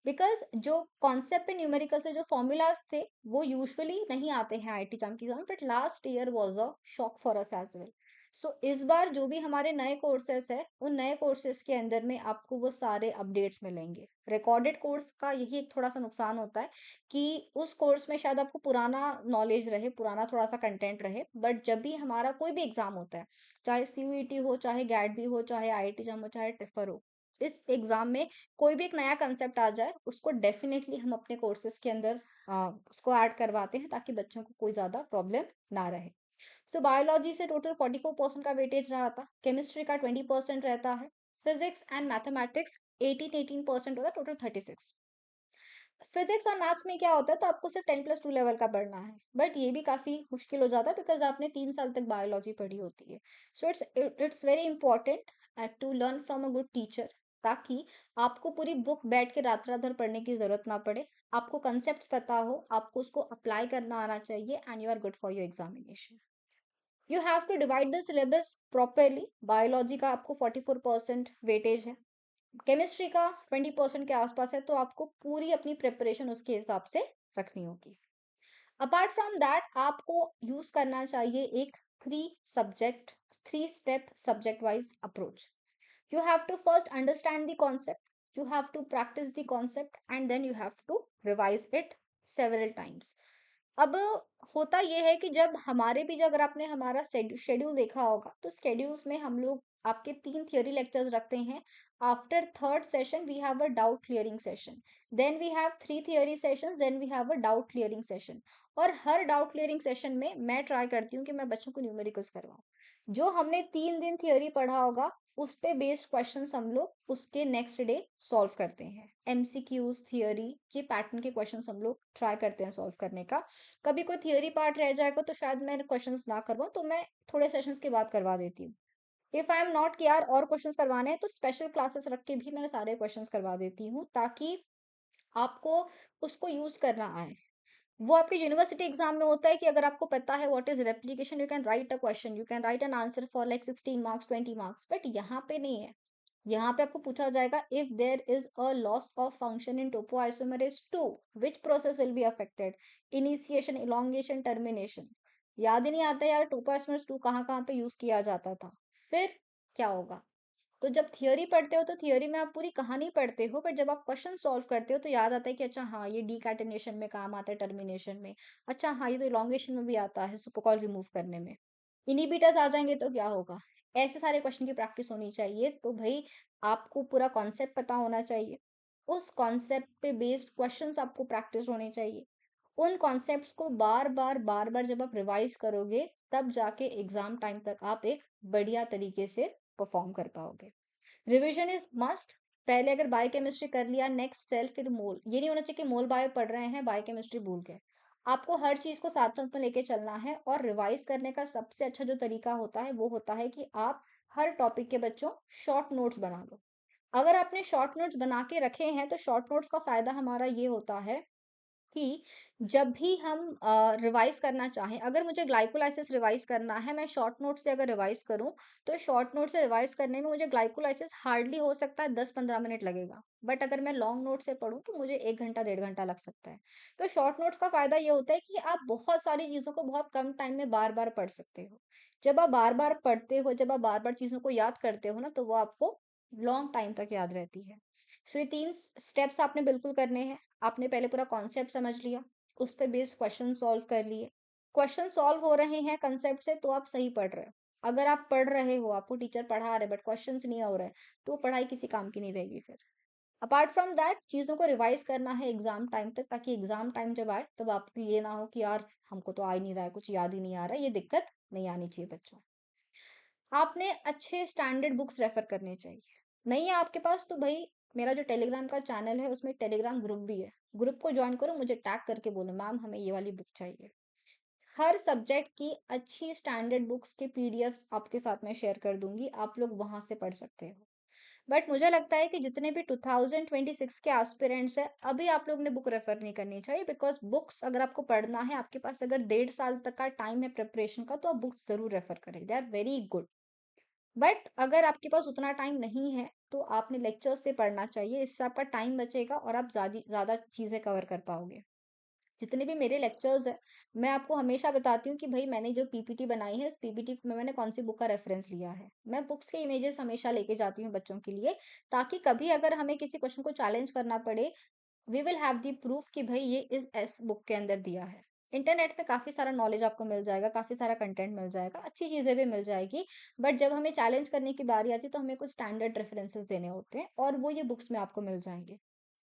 बिकॉज जो कॉन्सेप्ट पे न्यूमेरिकल से जो फॉर्मूलाज थे वो यूजुअली नहीं आते हैं आईटी एग्जाम की exam, but last year was a shock for us as well. So इस बार जो भी हमारे नए कोर्सेस है उन नए कोर्सेस के अंदर में आपको वो सारे अपडेट्स मिलेंगे। रिकॉर्डेड कोर्स का यही एक थोड़ा सा नुकसान होता है कि उस कोर्स में शायद आपको पुराना नॉलेज रहे, पुराना थोड़ा सा कंटेंट रहे, बट जब भी हमारा कोई भी एग्जाम होता है, चाहे सीयूईटी हो, चाहे गैट भी हो, चाहे आईआईटी एग्जाम हो, चाहे टिफर हो, इस एग्जाम में कोई भी एक नया कंसेप्ट आ जाए उसको डेफिनेटली हम अपने कोर्सेज के अंदर उसको ऐड करवाते हैं ताकि बच्चों को कोई ज़्यादा प्रॉब्लम ना रहे। सो बायोलॉजी से टोटल 44% का वेटेज रहा था, केमिस्ट्री का 20% रहता है, फिजिक्स एंड मैथमेटिक्स 18% होता है, टोटल 36। फिजिक्स और मैथ्स में क्या होता है, तो आपको सिर्फ 10+2 लेवल का पढ़ना है, बट ये भी काफी मुश्किल हो जाता है बिकॉज आपने 3 साल तक बायोलॉजी पढ़ी होती है। So it's very important to learn from a good teacher, ताकि आपको पूरी बुक बैठ के रात रात भर पढ़ने की जरूरत ना पड़े। आपको कंसेप्ट पता हो, आपको उसको अप्लाई करना आना चाहिए and you are good for your examination. You have to divide the syllabus properly. Biology का आपको 44% वेटेज है, केमिस्ट्री का 20% के आसपास है, तो आपको पूरी अपनी प्रिपरेशन उसके हिसाब से रखनी होगी। अपार्ट फ्रॉम दैट आपको यूज करना चाहिए एक 3 subject 3 step subject wise approach. You have to first understand the concept, you have to practice the concept, and then you have to revise it several times. अब होता ये है कि जब हमारे भी, अगर आपने हमारा शेड्यूल देखा होगा तो शेड्यूल्स में हम लोग आपके 3 थियोरी लेक्चर्स रखते हैं। After third session we have a doubt clearing session, then we have 3 theory sessions, then we have a doubt clearing session. और हर डाउट क्लियरिंग सेशन में मैं ट्राई करती हूँ कि मैं बच्चों को न्यूमेरिकल्स करवाऊँ। जो हमने 3 दिन थियोरी पढ़ा होगा उस पे बेस्ड क्वेश्चंस हम लोग उसके नेक्स्ट डे सॉल्व करते हैं। एमसीक्यूज, थियोरी के पैटर्न के क्वेश्चंस हम लोग ट्राई करते हैं सॉल्व करने का। कभी कोई थियोरी पार्ट रह जाएगा तो शायद मैं क्वेश्चंस ना करवाऊं, तो मैं थोड़े सेशंस के बाद करवा देती हूँ। इफ आई एम नॉट कि यार और क्वेश्चंस करवाने हैं तो स्पेशल क्लासेस रख के भी मैं सारे क्वेश्चंस करवा देती हूँ, ताकि आपको उसको यूज करना आए। वो आपके यूनिवर्सिटी एग्जाम में होता है कि अगर आपको पता है what is replication, you can write a question, you can write an answer for like 16 marks, 20 marks, but यहाँ पे नहीं है। यहाँ पे आपको पूछा जाएगा if there is a loss of function in topoisomerase 2 which process will be affected, initiation, elongation, termination. याद ही नहीं आता यार टोपोआइसोमरेज 2 कहाँ कहाँ पे यूज किया जाता था, फिर क्या होगा। तो जब थियोरी पढ़ते हो तो थियोरी में आप पूरी कहानी पढ़ते हो, पर जब आप क्वेश्चन सॉल्व करते हो तो याद आता है कि अच्छा हाँ ये डीकैटेनेशन में काम आता है, टर्मिनेशन में, अच्छा हाँ ये तो इलोंगेशन में भी आता है सुपरकॉल रिमूव करने में। इनिबिटर्स आ जाएंगे तो क्या होगा। ऐसे सारे क्वेश्चन की प्रैक्टिस होनी चाहिए। तो भाई आपको पूरा कॉन्सेप्ट पता होना चाहिए, उस कॉन्सेप्ट पे बेस्ड क्वेश्चंस आपको प्रैक्टिस होने चाहिए। उन कॉन्सेप्ट्स को बार बार जब आप रिवाइज करोगे तब जाके एग्जाम टाइम तक आप एक बढ़िया तरीके से परफॉर्म कर पाओगे। Revision is must. पहले अगर बायोकेमिस्ट्री कर लिया, नेक्स्ट सेल, फिर मोल। ये नहीं होना चाहिए कि मोल बायो पढ़ रहे हैं बायोकेमिस्ट्री भूल गए। आपको हर चीज को साथ साथ में लेके चलना है, और रिवाइज करने का सबसे अच्छा जो तरीका होता है वो होता है कि आप हर टॉपिक के बच्चों शॉर्ट नोट्स बना लो। अगर आपने शॉर्ट नोट्स बना के रखे हैं तो शॉर्ट नोट्स का फायदा हमारा ये होता है कि जब भी हम रिवाइज करना चाहें, अगर मुझे ग्लाइकोलाइसिस रिवाइज करना है, मैं शॉर्ट नोट से अगर रिवाइज करूं, तो शॉर्ट नोट से रिवाइज करने में मुझे ग्लाइकोलाइसिस हार्डली हो सकता है 10-15 मिनट लगेगा। बट अगर मैं लॉन्ग नोट से पढूं तो मुझे 1 घंटा 1.5 घंटा लग सकता है। तो शॉर्ट नोट्स का फायदा ये होता है कि आप बहुत सारी चीजों को बहुत कम टाइम में बार बार पढ़ सकते हो। जब आप बार बार पढ़ते हो, जब आप बार बार चीजों को याद करते हो ना, तो वो आपको लॉन्ग टाइम तक याद रहती है। सो ये 3 स्टेप्स आपने बिल्कुल करने हैं। आपने पहले पूरा कॉन्सेप्ट समझ लिया, उस पे बेस्ड क्वेश्चन सॉल्व कर लिए। क्वेश्चन सॉल्व हो रहे हैं कंसेप्ट से, तो आप सही पढ़ रहे हो। अगर आप पढ़ रहे हो, आपको टीचर पढ़ा रहे बट क्वेश्चंस नहीं हो रहे, तो वो पढ़ाई किसी काम की नहीं रहेगी फिर। अपार्ट फ्रॉम दैट, चीजों को रिवाइज करना है एग्जाम टाइम तक, ताकि एग्जाम टाइम जब आए तब आपको ये ना हो कि यार हमको तो आ ही नहीं रहा है, कुछ याद ही नहीं आ रहा है। ये दिक्कत नहीं आनी चाहिए बच्चों। आपने अच्छे स्टैंडर्ड बुक्स रेफर करने चाहिए। नहीं है आपके पास तो भाई, मेरा जो टेलीग्राम का चैनल है उसमें टेलीग्राम ग्रुप भी है, ग्रुप को ज्वाइन करो, मुझे टैग करके बोलो मैम हमें ये वाली बुक चाहिए। हर सब्जेक्ट की अच्छी स्टैंडर्ड बुक्स के पीडीएफ्स आपके साथ में शेयर कर दूंगी, आप लोग वहां से पढ़ सकते हो। बट मुझे लगता है कि जितने भी 2026 के एस्पिरेंट्स हैं, अभी आप लोग ने बुक रेफर नहीं करनी चाहिए, बिकॉज बुक्स अगर आपको पढ़ना है, आपके पास अगर 1.5 साल तक का टाइम है प्रिपरेशन का, तो आप बुक्स जरूर रेफर करें, they are very good. But अगर आपके पास उतना टाइम नहीं है, तो आपने लेक्चर्स से पढ़ना चाहिए, इससे आपका टाइम बचेगा और आप ज़्यादा ज़्यादा चीज़ें कवर कर पाओगे। जितने भी मेरे लेक्चर्स हैं, मैं आपको हमेशा बताती हूँ कि भाई मैंने जो पीपीटी बनाई है, इस पीपीटी में मैंने कौन सी बुक का रेफरेंस लिया है। मैं बुक्स के इमेजेस हमेशा लेके जाती हूँ बच्चों के लिए, ताकि कभी अगर हमें किसी क्वेश्चन को चैलेंज करना पड़े, we will have the proof कि भाई ये इस बुक के अंदर दिया है। इंटरनेट पे काफी सारा नॉलेज आपको मिल जाएगा, काफी सारा कंटेंट मिल जाएगा, अच्छी चीजें भी मिल जाएगी। बट जब हमें चैलेंज करने की बारी आती है, तो हमें कुछ स्टैंडर्ड रेफरेंसेस देने होते हैं, और वो ये बुक्स में आपको मिल जाएंगे।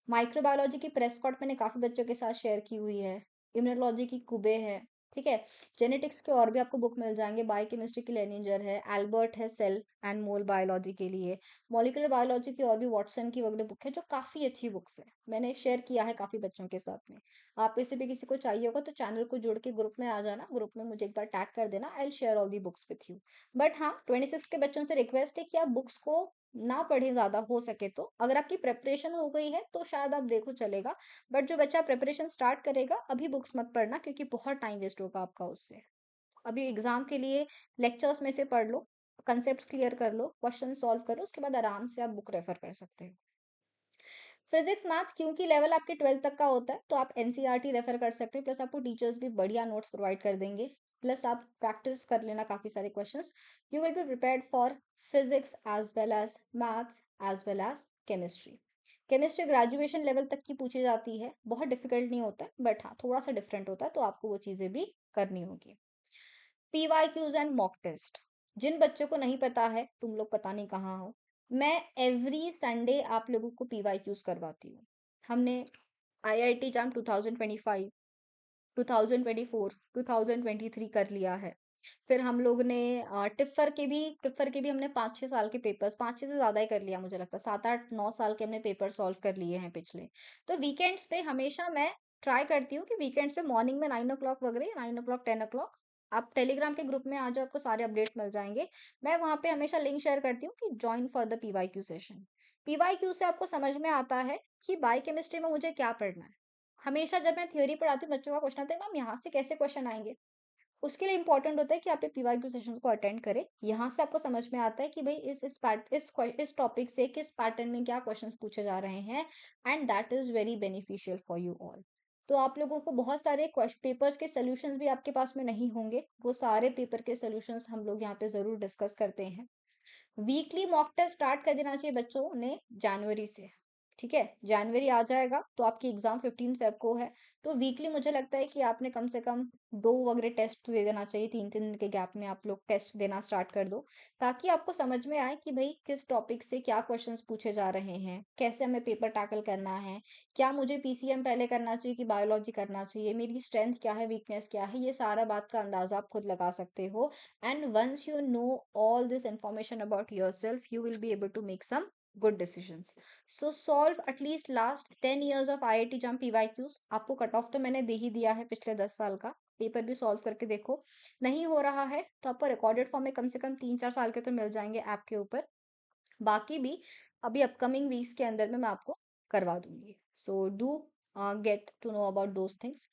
माइक्रोबायोलॉजी की प्रेस्कॉट मैंने काफी बच्चों के साथ शेयर की हुई है। इम्यूनोलॉजी की कुबे है। ठीक है। जेनेटिक्स के और भी आपको बुक मिल जाएंगे, बायोकेमिस्ट्री की लेनिंजर है, एल्बर्ट है सेल एंड मोल बायोलॉजी के लिए। मॉलिक्यूलर बायोलॉजी की और भी वाटसन की वगैरह बुक है, जो काफी अच्छी बुक्स है, मैंने शेयर किया है काफी बच्चों के साथ में। आप में से भी किसी को चाहिए होगा तो चैनल को जोड़ के ग्रुप में आ जाना, ग्रुप में मुझे एक बार टैग कर देना, आई will share all the books with you. But हाँ, 26 के बच्चों से रिक्वेस्ट है कि आप बुक्स को ना पढ़े ज्यादा, हो सके तो। अगर आपकी प्रेपरेशन हो गई है तो शायद आप देखो चलेगा, बट जो बच्चा प्रिपरेशन स्टार्ट करेगा, अभी बुक्स मत पढ़ना, क्योंकि बहुत टाइम वेस्ट होगा आपका उससे। अभी एग्जाम के लिए लेक्चर्स में से पढ़ लो, कंसेप्ट क्लियर कर लो, क्वेश्चन सॉल्व करो, उसके बाद आराम से आप बुक रेफर कर सकते हो। फिजिक्स मैथ्स क्योंकि लेवल आपके 12th तक का होता है, तो आप एनसीईआरटी रेफर कर सकते हो, प्लस आपको टीचर्स भी बढ़िया नोट्स प्रोवाइड कर देंगे। प्लस आप प्रैक्टिस कर लेना काफी सारे questions. You will be prepared for physics as well as maths as well as chemistry. Chemistry graduation level तक की पूछी जाती है, बहुत डिफिकल्ट नहीं होता है, बट हाँ थोड़ा सा डिफरेंट होता है, तो आपको वो चीजें भी करनी होगी। पीवाईक्यूज एंड मॉक टेस्ट, जिन बच्चों को नहीं पता है, तुम लोग पता नहीं कहाँ हो, मैं एवरी संडे आप लोगों को पीवाईक्यूज करवाती हूँ। हमने आईआईटी जैम 2025, 2024, 2023 कर लिया है। फिर हम लोग ने टिफ्फर के भी हमने 5-6 साल के पेपर्स, 5-6 से ज्यादा ही कर लिया, मुझे लगता है 7-8-9 साल के हमने पेपर सॉल्व कर लिए हैं पिछले। तो वीकेंड्स पे हमेशा मैं ट्राई करती हूँ कि वीकेंड्स पे मॉर्निंग में 9 o'clock वगैरह, 9 o'clock 10 o'clock, आप टेलीग्राम के ग्रुप में आ जाओ, आपको सारे अपडेट मिल जाएंगे। मैं वहां पे हमेशा लिंक शेयर करती हूँ कि join for the PYQ session. PYQ से आपको समझ में आता है कि बायोकेमिस्ट्री में मुझे क्या पढ़ना है। हमेशा जब मैं थ्योरी पढ़ाती हूँ, बच्चों का क्वेश्चन आता है मैम यहाँ से कैसे क्वेश्चन आएंगे। उसके लिए इंपॉर्टेंट होता है कि आप ये पीवाईक्यू सेशंस को अटेंड करें। यहाँ से आपको समझ में आता है कि भाई इस टॉपिक से किस पैटर्न में क्या क्वेश्चंस पूछे जा रहे हैं, and that is very beneficial for you all. तो आप लोगों को बहुत सारे पेपर्स के सोल्यूशंस भी आपके पास में नहीं होंगे, वो सारे पेपर के सोल्यूशंस हम लोग यहाँ पे जरूर डिस्कस करते हैं। वीकली मॉक टेस्ट स्टार्ट कर देना चाहिए बच्चों ने जनवरी से। ठीक है, जनवरी आ जाएगा तो आपकी एग्जाम 15 फेब को है। तो वीकली मुझे लगता है कि आपने कम से कम 2 वगैरह टेस्ट दे देना चाहिए, 3-3 दिन के गैप में आप लोग टेस्ट देना स्टार्ट कर दो, ताकि आपको समझ में आए कि भाई किस टॉपिक से क्या क्वेश्चंस पूछे जा रहे हैं, कैसे हमें पेपर टैकल करना है, क्या मुझे पीसीएम पहले करना चाहिए कि बायोलॉजी करना चाहिए, मेरी स्ट्रेंथ क्या है, वीकनेस क्या है, ये सारा बात का अंदाजा आप खुद लगा सकते हो। And once you know all this information about yourself, you will be able to make some good decisions. So solve at least last 10 years of IIT JAM PYQs। आपको कट ऑफ तो मैंने दे ही दिया है पिछले 10 साल का, पेपर भी solve करके देखो। नहीं हो रहा है तो आपको रिकॉर्डेड फॉर्म में कम से कम 3-4 साल के तो मिल जाएँगे ऐप के ऊपर। बाकी भी अभी अपकमिंग वीक्स के अंदर में मैं आपको करवा दूँगी। So do get to know about those things.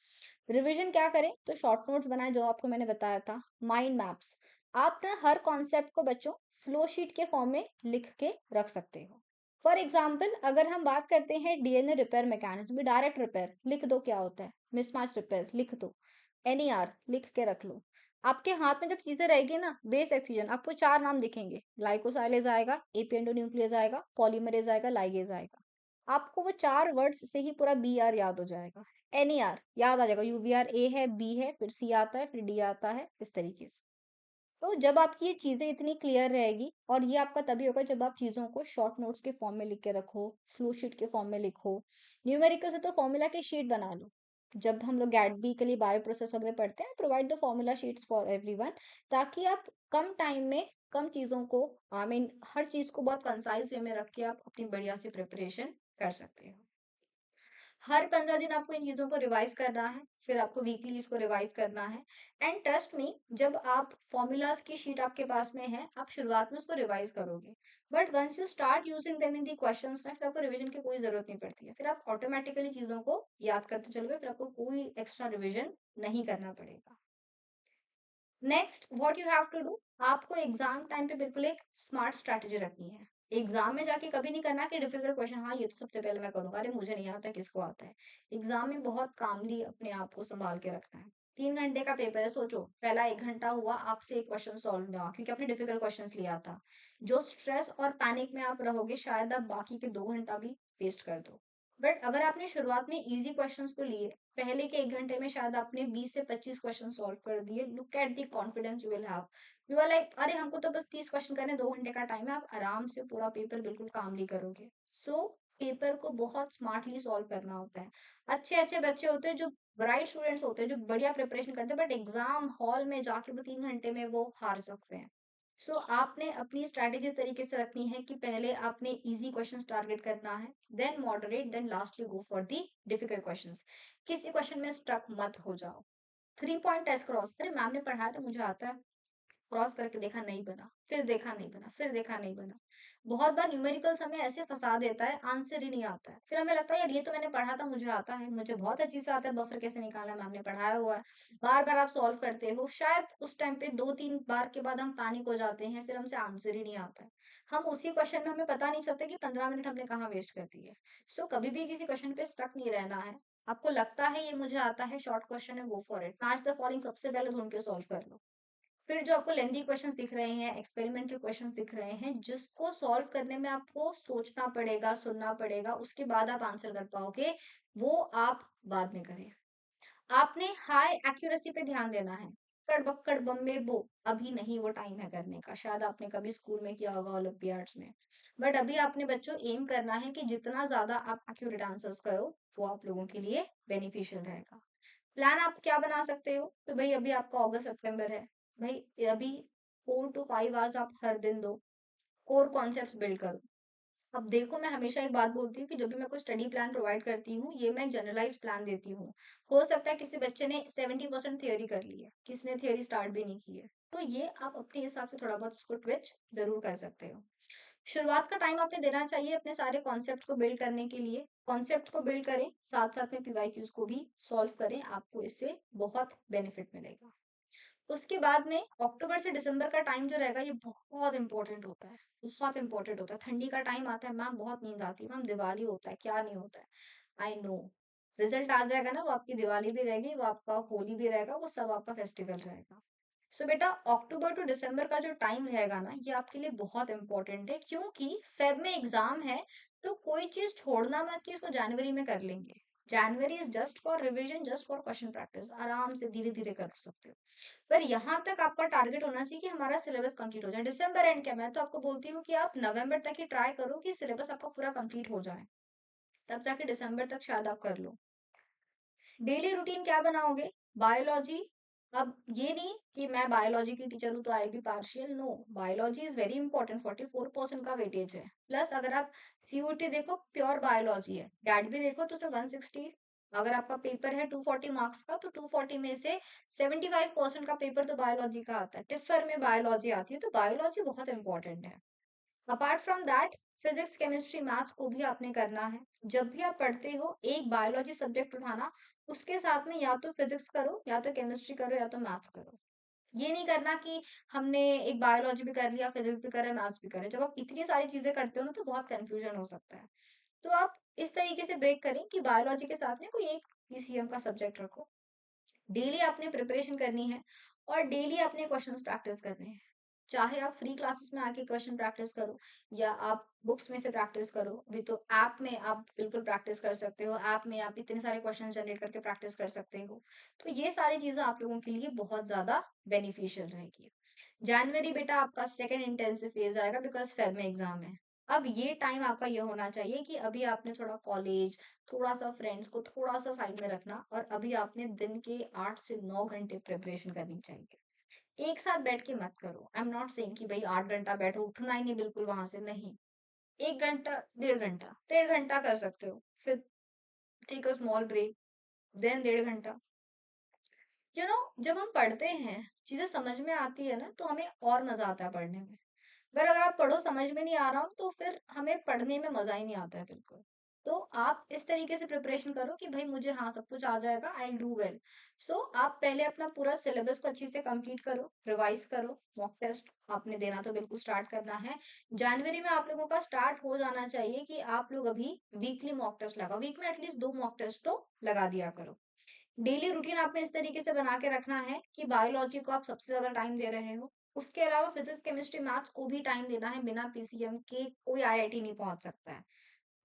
Revision क्या करें? तो शॉर्ट नोट्स बनाएँ जो आपको मैंने बताया था। माइंड मैप्स, आप ना हर कॉन्सेप्ट को बच्चों फ्लो शीट के फॉर्म में लिख के रख सकते हो। फॉर एग्ज़ाम्पल अगर हम बात करते हैं DNA repair mechanism, direct repair लिख दो क्या होता है? मिसमैच रिपेयर लिख दो। एनईआर लिख के रख लो। आपके हाथ में जब चीज़ें रहेगी ना, बेस एक्सीजन आपको 4 नाम दिखेंगे, ग्लाइकोसाइलेज आएगा, एपी एंडोन्यूक्लियस आएगा, पॉलीमरेज़ आएगा, लाइगेज़ आएगा। आपको वो 4 वर्ड्स से ही पूरा बीआर याद हो जाएगा। एनईआर याद आ जाएगा, यूवीआर ए है, बी है, फिर सी आता है, फिर डी आता है, इस तरीके से। तो जब आपकी ये चीज़ें इतनी क्लियर रहेगी और ये आपका तभी होगा जब आप चीज़ों को शॉर्ट नोट्स के फॉर्म में लिख के रखो, फ्लो शीट के फॉर्म में लिखो। न्यूमेरिकल से तो फॉर्मूला की शीट बना लो। जब हम लोग गैट-बी के लिए बायो प्रोसेस वगैरह पढ़ते हैं, provide the formula sheets for everyone, ताकि आप कम टाइम में कम चीज़ों को आई मीन हर चीज़ को बहुत कंसाइज़ वे में रख के आप अपनी बढ़िया सी प्रिपरेशन कर सकते हो। हर 15 दिन आपको इन चीज़ों को रिवाइज़ करना है, फिर आपको वीकली इसको रिवाइज़ करना है। एंड ट्रस्ट मी, जब आप फ़ॉर्मूलाज़ की शीट आपके पास में है, आप शुरुआत में उसको रिवाइज़ करोगे। But once you start using them in the questions ना, फिर आपको रिवीजन की कोई ज़रूरत नहीं पड़ती है। फिर आप ऑटोमैटिकली चीज़ों को याद करते चलोगे, फिर आपको कोई एक्स्ट्रा रिवीजन नहीं करना पड़ेगा। Next what you have to do, आपको एग्जाम टाइम पे बिल्कुल एक स्मार्ट स्ट्रैटेजी रखनी है। एग्जाम में जाके कभी नहीं करना कि डिफिकल्ट क्वेश्चन, हाँ ये तो सबसे पहले मैं करूंगा, अरे मुझे नहीं आता, किसको आता है। एग्जाम में बहुत कामली अपने आप को संभाल के रखना है। 3 घंटे का पेपर है, सोचो पहला 1 घंटा हुआ आपसे एक क्वेश्चन सॉल्व नहीं हुआ क्योंकि आपने डिफिकल्ट क्वेश्चन लिया था। जो स्ट्रेस और पैनिक में आप रहोगे, शायद आप बाकी के 2 घंटा भी वेस्ट कर दो। बट अगर आपने शुरुआत में इजी क्वेश्चंस को लिए, पहले के 1 घंटे में शायद आपने 20 से 25 क्वेश्चन सॉल्व कर दिए, look at the confidence you will have. You are like अरे हमको तो बस 30 क्वेश्चन करने 2 घंटे का टाइम है, आप आराम से पूरा पेपर बिल्कुल कामली करोगे। सो पेपर को बहुत स्मार्टली सॉल्व करना होता है। अच्छे अच्छे बच्चे होते हैं जो ब्राइट स्टूडेंट्स होते हैं जो बढ़िया प्रिपरेशन करते हैं, बट एग्जाम हॉल में जाके वो 3 घंटे में वो हार सकते हैं। सो आपने अपनी स्ट्रैटेजी इस तरीके से रखनी है कि पहले आपने इजी क्वेश्चंस टारगेट करना है, then moderate, then lastly go for the difficult questions. किसी क्वेश्चन में स्टक मत हो जाओ। 3 पॉइंट टेस्ट क्रॉस, अरे मैम ने पढ़ाया था मुझे आता है, क्रॉस करके देखा नहीं बना, फिर देखा नहीं बना, फिर देखा नहीं बना। बहुत बार न्यूमेरिकल्स हमें ऐसे फंसा देता है, आंसर ही नहीं आता है, फिर हमें लगता है यार ये तो मैंने पढ़ा था, मुझे आता है, मुझे बहुत अच्छी से आता है, बफर कैसे निकालना है मैम ने पढ़ाया हुआ है। बार बार आप सॉल्व करते हो, शायद उस टाइम पे 2-3 बार के बाद हम पैनिक हो जाते हैं, फिर हमसे आंसर ही नहीं आता है। हम उसी क्वेश्चन में हमें पता नहीं चलता कि 15 मिनट हमने कहाँ वेस्ट कर दिए। सो कभी भी किसी क्वेश्चन पे स्टक नहीं रहना है। आपको लगता है ये मुझे आता है, शॉर्ट क्वेश्चन है, go for it. Match the following सबसे पहले ढूंढ के सॉल्व कर लो। फिर जो आपको लेंथी क्वेश्चंस दिख रहे हैं, एक्सपेरिमेंटल क्वेश्चंस दिख रहे हैं, जिसको सॉल्व करने में आपको सोचना पड़ेगा, सुनना पड़ेगा, उसके बाद आप आंसर कर पाओगे, वो आप बाद में करें। आपने हाई एक्यूरेसी पे ध्यान देना है। कड़बक्कड़ बम्बे बो, अभी नहीं वो टाइम है करने का। शायद आपने कभी स्कूल में किया होगा ओलंपियाड्स में, बट अभी आपने बच्चों एम करना है कि जितना ज्यादा आप एक्यूरेट आंसर्स करो, वो आप लोगों के लिए बेनिफिशियल रहेगा। प्लान आप क्या बना सकते हो? तो भाई अभी आपका अगस्त सितंबर है, भाई अभी 4 to 5 आवर्स आप हर दिन दो, कोर कॉन्सेप्ट्स बिल्ड करो। अब देखो मैं हमेशा एक बात बोलती हूँ कि जब भी मैं कोई स्टडी प्लान प्रोवाइड करती हूँ, ये मैं जनरलाइज प्लान देती हूँ। हो सकता है किसी बच्चे ने 70% थियोरी कर ली है, किसी ने थियोरी स्टार्ट भी नहीं की है, तो ये आप अपने हिसाब से थोड़ा बहुत उसको ट्विच जरूर कर सकते हो। शुरुआत का टाइम आपने देना चाहिए अपने सारे कॉन्सेप्ट को बिल्ड करने के लिए। कॉन्सेप्ट को बिल्ड करें, साथ साथ में पीवाईक्यूज को भी सॉल्व करें, आपको इससे बहुत बेनिफिट मिलेगा। उसके बाद में अक्टूबर से दिसंबर का टाइम जो रहेगा, ये बहुत इंपॉर्टेंट होता है। बहुत इंपॉर्टेंट होता है। ठंडी का टाइम आता है, मैम बहुत नींद आती है, मैम दिवाली होता है, क्या नहीं होता है। आई नो, रिजल्ट आ जाएगा ना, वो आपकी दिवाली भी रहेगी, वो आपका होली भी रहेगा, वो सब आपका फेस्टिवल रहेगा। सो बेटा, अक्टूबर टू दिसंबर का जो टाइम रहेगा ना, ये आपके लिए बहुत इंपॉर्टेंट है, क्योंकि फेब में एग्जाम है। तो कोई चीज छोड़ना मत कि इसको जनवरी में कर लेंगे। जनवरी is just for revision, just for question practice, आराम से धीरे धीरे कर सकते हो। पर यहाँ तक आपका टारगेट होना चाहिए कि हमारा सिलेबस कंप्लीट हो जाए। दिसंबर एंड क्या, मैं तो आपको बोलती हूँ कि आप नवंबर तक ही ट्राई करो कि सिलेबस आपका पूरा कंप्लीट हो जाए, तब जाके दिसंबर तक शायद आप कर लो। डेली रूटीन क्या बनाओगे? बायोलॉजी। अब ये नहीं कि मैं बायोलॉजी की टीचर हूँ तो I be partial, no, biology is very important, 44% का वेटेज है। प्लस अगर आप सीयूटी देखो, प्योर बायोलॉजी है, गैट भी देखो तो 160 अगर आपका पेपर है 240 मार्क्स का, तो 240 में से 75% का पेपर तो बायोलॉजी का आता है, टिफर में बायोलॉजी आती है, तो बायोलॉजी बहुत इंपॉर्टेंट है। Apart from that, physics chemistry maths को भी आपने करना है। जब भी आप पढ़ते हो, एक बायोलॉजी सब्जेक्ट उठाना, उसके साथ में या तो फिजिक्स करो, या तो केमिस्ट्री करो, या तो मैथ्स करो। ये नहीं करना कि हमने एक बायोलॉजी भी कर लिया, फिजिक्स भी करे, मैथ्स भी करे। जब आप इतनी सारी चीजें करते हो ना, तो बहुत कंफ्यूजन हो सकता है। तो आप इस तरीके से ब्रेक करें कि बायोलॉजी के साथ में कोई एक पीसीएम का सब्जेक्ट रखो। डेली आपने प्रिपरेशन करनी है, और डेली अपने क्वेश्चंस प्रैक्टिस करने हैं। चाहे आप फ्री क्लासेस में आके क्वेश्चन प्रैक्टिस करो, या आप बुक्स में से प्रैक्टिस करो। अभी तो ऐप में आप बिल्कुल प्रैक्टिस कर सकते हो, ऐप में आप इतने सारे क्वेश्चन जनरेट करके प्रैक्टिस कर सकते हो। तो ये सारी चीजें आप लोगों के लिए बहुत ज्यादा बेनिफिशियल रहेगी। जनवरी बेटा आपका सेकेंड इंटेंसिव फेज आएगा, बिकॉज फेब में एग्जाम है। अब ये टाइम आपका ये होना चाहिए कि अभी आपने थोड़ा कॉलेज, थोड़ा सा फ्रेंड्स को थोड़ा सा साइड में रखना, और अभी आपने दिन के 8 से 9 घंटे प्रिपरेशन करनी चाहिए। एक साथ बैठ के मत करो। आई एम नॉट सेइंग कि भाई 8 घंटा बैठो, उठना ही नहीं बिल्कुल वहां से, नहीं। 1 घंटा, 1.5 घंटा, 1.5 घंटा कर सकते हो, फिर take a small break, then 1.5 घंटा। जब हम पढ़ते हैं, चीजें समझ में आती है ना, तो हमें और मजा आता है पढ़ने में। पर अगर आप पढ़ो, समझ में नहीं आ रहा हो, तो फिर हमें पढ़ने में मजा ही नहीं आता है बिल्कुल। तो आप इस तरीके से प्रिपरेशन करो कि भाई मुझे हाँ सब कुछ आ जाएगा, आई डू वेल। सो आप पहले अपना पूरा सिलेबस को अच्छी से कंप्लीट करो, रिवाइज करो। मॉक टेस्ट आपने देना तो बिल्कुल स्टार्ट करना है। जनवरी में आप लोगों का स्टार्ट हो जाना चाहिए कि आप लोग अभी वीकली मॉक टेस्ट लगा, वीक में एटलीस्ट 2 मॉक टेस्ट तो लगा दिया करो। डेली रूटीन आपने इस तरीके से बना के रखना है कि बायोलॉजी को आप सबसे ज्यादा टाइम दे रहे हो। उसके अलावा फिजिक्स केमिस्ट्री मैथ्स को भी टाइम देना है। बिना पीसीएम के कोई आईआईटी नहीं पहुंच सकता है।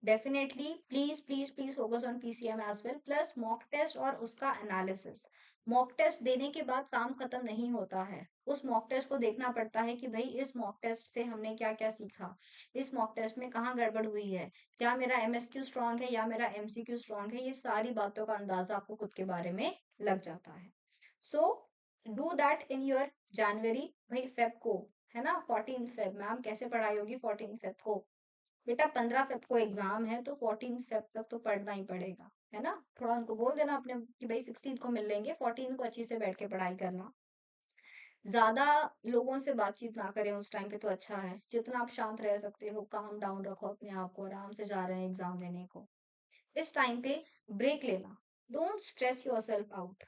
Definitely please please please focus on PCM as well, plus mock test और उसका एनालिसिस। मॉक टेस्ट देने के बाद काम खत्म नहीं होता है। उस मॉक टेस्ट को देखना पड़ता है कि भाई इस मॉक टेस्ट से हमने क्या क्या सीखा, इस मॉक टेस्ट में कहाँ गड़बड़ हुई है, क्या मेरा एमएसक्यू स्ट्रांग है या मेरा एमसीक्यू स्ट्रांग है। ये सारी बातों का अंदाजा आपको खुद के बारे में लग जाता है। So do that in your January. भाई फेब को, है ना, 14 फेब मैम कैसे पढ़ाई होगी 14 फेब को? बेटा 15 फेब को एग्जाम है, तो 14 फेब तक तो पढ़ना ही पड़ेगा, है ना। थोड़ा उनको बोल देना अपने कि भाई 16 को मिल लेंगे, 14 को अच्छी से बैठ के पढ़ाई करना। ज्यादा लोगों से बातचीत ना करें उस टाइम पे तो अच्छा है। जितना आप शांत रह सकते हो, काम डाउन रखो अपने आप को, आराम से जा रहे हैं एग्जाम देने को। इस टाइम पे ब्रेक लेना। Don't stress your self out.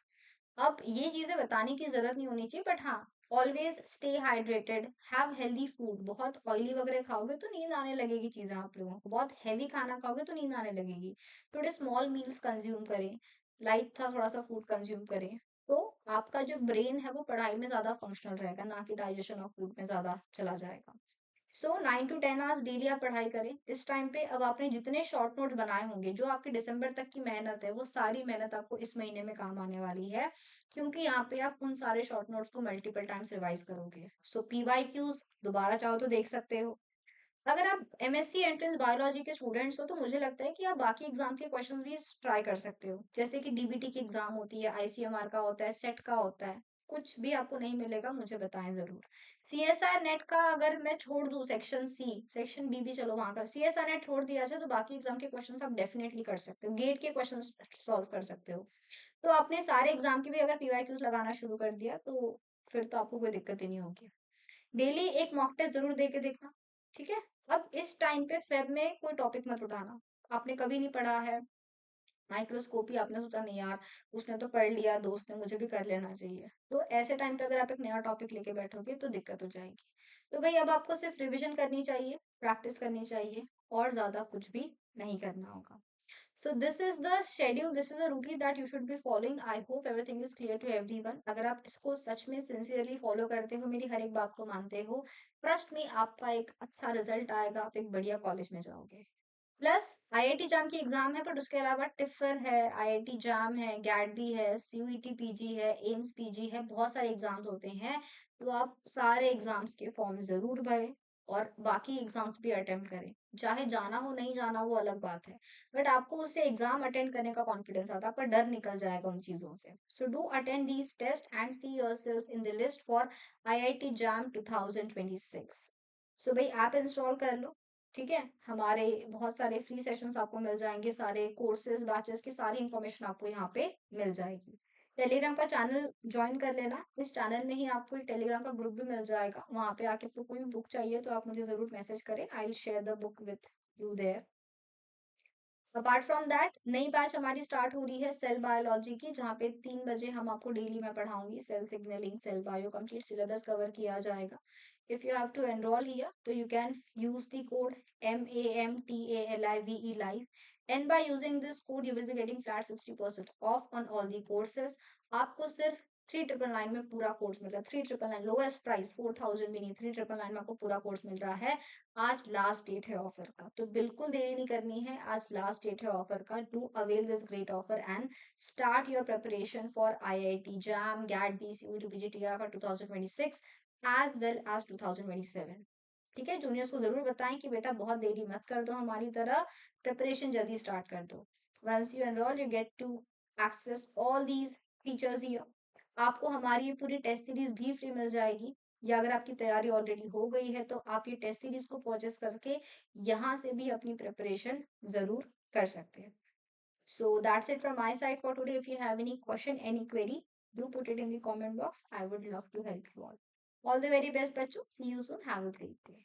अब ये चीजें बताने की जरूरत नहीं होनी चाहिए, बट हाँ, always stay hydrated, have healthy food. बहुत ऑयली वगैरह खाओगे तो नींद आने लगेगी, चीजें आप लोगों को बहुत हैवी खाना खाओगे तो नींद आने लगेगी। थोड़े स्मॉल मील्स कंज्यूम करें, लाइट था थोड़ा सा फूड कंज्यूम करें, तो आपका जो ब्रेन है वो पढ़ाई में ज्यादा फंक्शनल रहेगा, ना कि डाइजेशन ऑफ फूड में ज्यादा चला जाएगा। सो 9 to 10 आवर्स डेली आप पढ़ाई करें इस टाइम पे। अब आपने जितने शॉर्ट नोट बनाए होंगे, जो आपके दिसंबर तक की मेहनत है, वो सारी मेहनत आपको इस महीने में काम आने वाली है, क्योंकि यहाँ पे आप उन सारे शॉर्ट नोट्स को मल्टीपल टाइम्स रिवाइज करोगे। सो पीवाईक्यूज दोबारा चाहो तो देख सकते हो। अगर आप एमएससी एंट्रेंस बायोलॉजी के स्टूडेंट्स हो, तो मुझे लगता है कि आप बाकी एग्जाम के क्वेश्चन भी ट्राई कर सकते हो। जैसे कि डीबीटी की एग्जाम होती है, आईसीएमआर का होता है, सेट का होता है। कुछ भी आपको नहीं मिलेगा मुझे बताएं जरूर। सीएसआर नेट का अगर मैं छोड़ दूं, सेक्शन सी, सेक्शन बी भी चलो वहां का, सीएसआर नेट छोड़ दिया जाए, तो बाकी एग्जाम के क्वेश्चन आप डेफिनेटली कर सकते हो, गेट के क्वेश्चन सॉल्व कर सकते हो। तो आपने सारे एग्जाम के भी अगर पीवाईक्यूज लगाना शुरू कर दिया, तो फिर तो आपको कोई दिक्कत ही नहीं होगी। डेली एक मॉक टेस्ट जरूर दे के देखना, ठीक है। अब इस टाइम पे फेब में कोई टॉपिक मत उठाना, आपने कभी नहीं पढ़ा है। माइक्रोस्कोपी आपने सोचा नहीं यार, उसने तो पढ़ लिया, दोस्त ने, मुझे भी कर लेना चाहिए। तो ऐसे टाइम पे अगर आप एक नया टॉपिक लेके बैठोगे तो दिक्कत हो जाएगी। तो भाई अब आपको सिर्फ रिविजन करनी चाहिए, प्रैक्टिस करनी चाहिए, और ज्यादा कुछ भी नहीं करना होगा। So this is the schedule, this is a routine that you should be following. I hope everything is clear to everyone. अगर आप इसको सच में सिंसियरली फॉलो करते हो, मेरी हर एक बात को मानते हो, ट्रस्ट में आपका एक अच्छा रिजल्ट आएगा, आप एक बढ़िया कॉलेज में जाओगे। प्लस आईआईटी जाम की एग्जाम है, बट उसके अलावा टिफर है, आईआईटी जाम है, गैट भी है, सीयूईटी पीजी है, एम्स पीजी है, बहुत सारे एग्जाम्स होते हैं। तो आप सारे एग्जाम्स के फॉर्म जरूर भरें, और बाकी एग्जाम्स भी अटेम्प्ट करें। चाहे जाना हो नहीं जाना वो अलग बात है, बट आपको उससे एग्जाम अटेंड करने का कॉन्फिडेंस आता है, आपका डर निकल जाएगा उन चीजों से। So do attend these test and see yourself in the list for IIT JAM 2026। So भाई ऐप इंस्टॉल कर लो, ठीक है, हमारे बहुत सारे फ्री सेशंस आपको मिल जाएंगे, सारे कोर्सेज बैचेस की सारी इंफॉर्मेशन आपको यहाँ पे मिल जाएगी। टेलीग्राम का चैनल ज्वाइन कर लेना, इस चैनल में ही आपको एक टेलीग्राम का ग्रुप भी मिल जाएगा, वहां पे आके आपको कोई भी बुक चाहिए तो आप मुझे जरूर मैसेज करें, I will share the book with you there. Apart from that नई बैच हमारी स्टार्ट हो रही है सेल बायोलॉजी की, जहाँ पे 3 बजे हम आपको डेली मैं पढ़ाऊंगी cell signalling, cell bio, complete syllabus cover किया जाएगा। If you have to enrol here तो you can use the code MAMTALIVE live, and by using this code you will be getting flat 60% off on all the courses। आपको सिर्फ 3999 में पूरा course मिल रहा है, 3999 lowest price, 4000 भी नहीं, 3999 में आपको पूरा कोर्स मिल रहा है। आज लास्ट डेट है ऑफर का, तो बिल्कुल देरी नहीं करनी है, आज लास्ट डेट है ऑफर का। Do avail this great offer and start your preparation for IIT JAM, GATE, BCU, PGTR for 2026 as well as 2027। ठीक है, जूनियर्स को जरूर बताएं कि बेटा बहुत देरी मत कर दो, हमारी तरह प्रिपरेशन जल्दी स्टार्ट कर दो। Once you enroll you get to access all these features here. आपको हमारी ये पूरी टेस्ट सीरीज भी फ्री मिल जाएगी, या अगर आपकी तैयारी ऑलरेडी हो गई है तो आप ये टेस्ट सीरीज को परचेस करके यहाँ से भी अपनी प्रिपरेशन जरूर कर सकते हैं। So that's it from my side for today. If you have any question, any query, do put it in the comment box. I would love to help you all. All the very best, bachcho. See you soon. Have a great day.